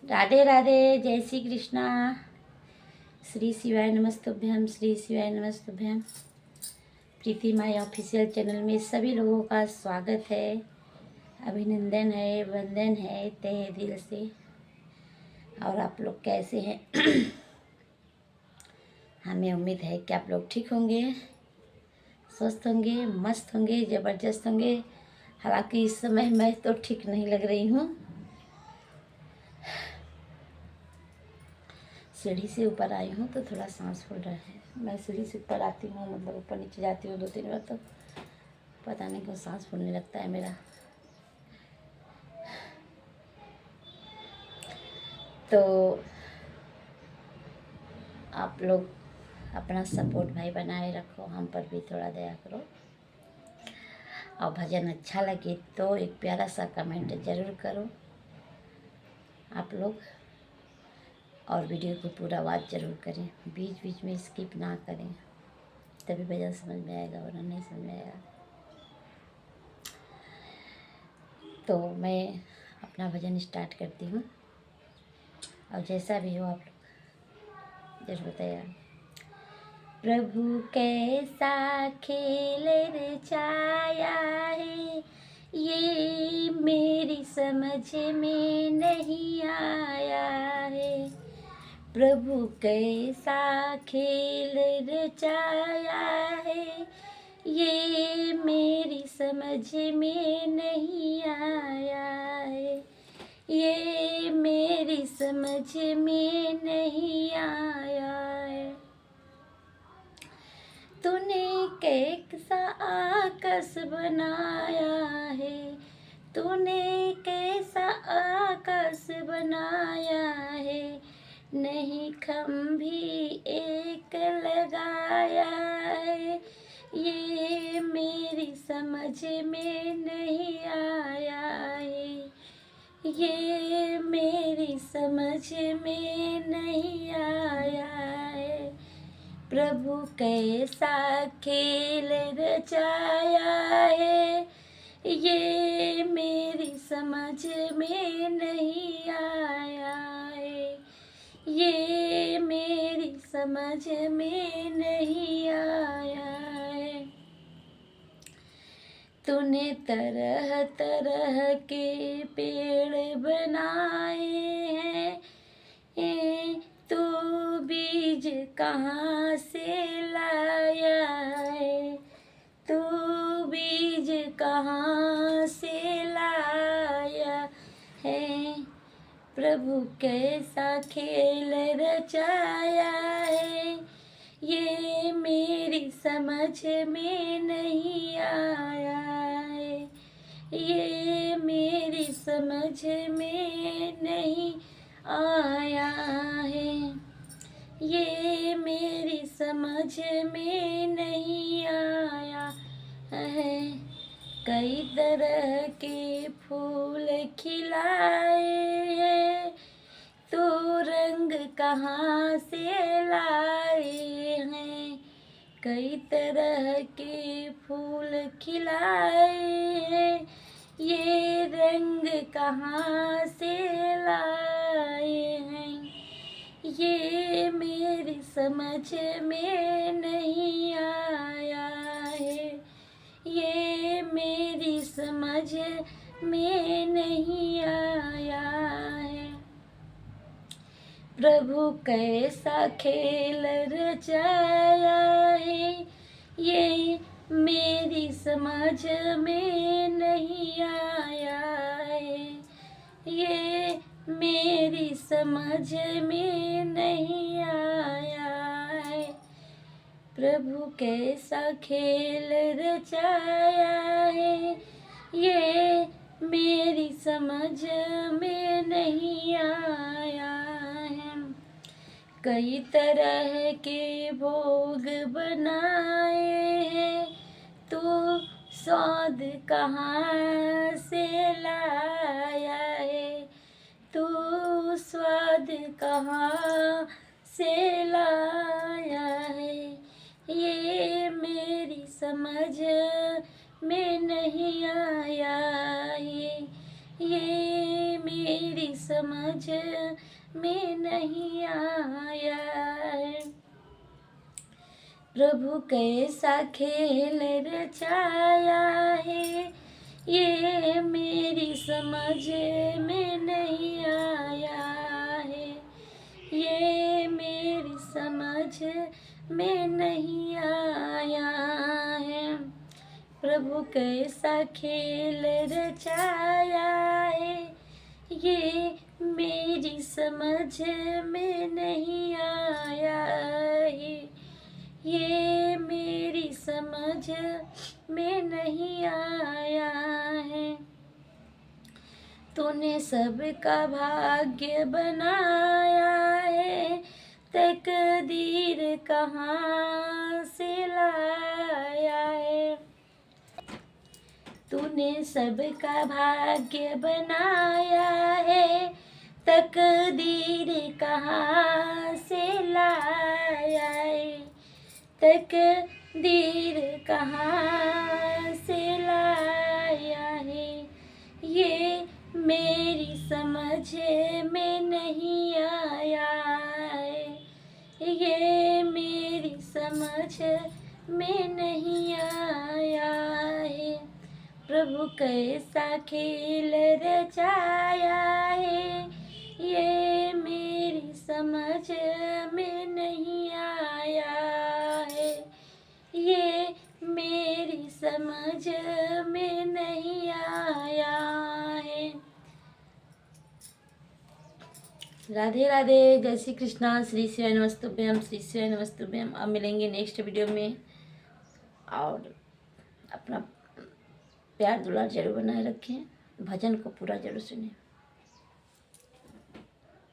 राधे राधे, जय श्री कृष्णा। श्री शिवाय नमस्तुभ्यम, श्री शिवाय नमस्तुभ्यम। प्रीति माई ऑफिशियल चैनल में सभी लोगों का स्वागत है, अभिनंदन है, वंदन है तहे दिल से। और आप लोग कैसे हैं? हमें उम्मीद है कि आप लोग ठीक होंगे, स्वस्थ होंगे, मस्त होंगे, ज़बरदस्त होंगे। हालांकि इस समय मैं तो ठीक नहीं लग रही हूँ। सीढ़ी से ऊपर आई हूँ तो थोड़ा सांस फूल रहा है। मैं सीढ़ी से ऊपर आती हूँ, मतलब ऊपर नीचे जाती हूँ 2-3 बार, तो पता नहीं क्यों सांस फूलने लगता है मेरा। तो आप लोग अपना सपोर्ट भाई बनाए रखो, हम पर भी थोड़ा दया करो। और भजन अच्छा लगे तो एक प्यारा सा कमेंट ज़रूर करो आप लोग। और वीडियो को पूरा वॉच ज़रूर करें, बीच बीच में स्किप ना करें, तभी भजन समझ में आएगा, वरना नहीं समझ में आएगा। तो मैं अपना भजन स्टार्ट करती हूँ, और जैसा भी हो आप लोग जरूर बताइए। प्रभु कैसा खेल रचाया है, ये मेरी समझ में नहीं आया है। प्रभु कैसा खेल रचाया है, ये मेरी समझ में नहीं आया है। ये मेरी समझ में नहीं आया है। तूने कैसा आकाश बनाया है, तूने कैसा आकाश बनाया है। नहीं खम्भी एक लगाया है, ये मेरी समझ में नहीं आया है। ये मेरी समझ में नहीं आया है। प्रभु कैसा खेल रचाया है, ये मेरी समझ में नहीं आया है। ये मेरी समझ में नहीं आया है। तूने तरह तरह के पेड़ बनाए हैं, तू बीज कहाँ से लाया है। तू बीज कहाँ से लाया है। प्रभु कैसा खेल रचाया है, ये मेरी समझ में नहीं आया है। ये मेरी समझ में नहीं आया है। ये मेरी समझ में नहीं आया है। कई तरह के फूल खिलाए हैं, तो रंग कहाँ से लाए हैं। कई तरह के फूल खिलाए हैं, ये रंग कहाँ से लाए हैं। ये मेरी समझ में नहीं आया है। ये मेरी समझ में नहीं आया है। प्रभु कैसा खेल रचाया है, ये मेरी समझ में नहीं आया है। ये मेरी समझ में नहीं आया है। प्रभु कैसा खेल रचाया है, ये मेरी समझ में नहीं आया है। कई तरह के भोग बनाए हैं, तो स्वाद कहाँ से लाया है। तो स्वाद कहाँ से लाया है। ये मेरी समझ में नहीं आया है। ये मेरी समझ में नहीं आया है। प्रभु कैसा खेल रचाया है, ये मेरी समझ में नहीं आया है, ये मेरी समझ में नहीं आया है। प्रभु कैसा खेल रचाया है, ये मेरी समझ में नहीं आया है, ये मेरी समझ में नहीं आया है। तूने सबका भाग्य बनाया है, तकदीर कहाँ से लाया है। तूने सबका भाग्य बनाया है, तकदीर कहाँ से लाया है, तकदीर कहाँ से लाया है, ये मेरी समझ में नहीं आया है, ये मेरी समझ में नहीं आया है। प्रभु कैसा खेल रचाया है, ये मेरी समझ में नहीं आया है, ये मेरी समझ में नहीं आया है। राधे राधे, जय श्री कृष्णा, श्री शिवाय नमस्तुभ्यम, श्री शिवाय नमस्तुभ्यम। अब मिलेंगे नेक्स्ट वीडियो में, और अपना प्यार दुलार जरूर बनाए रखें, भजन को पूरा जरूर सुनें।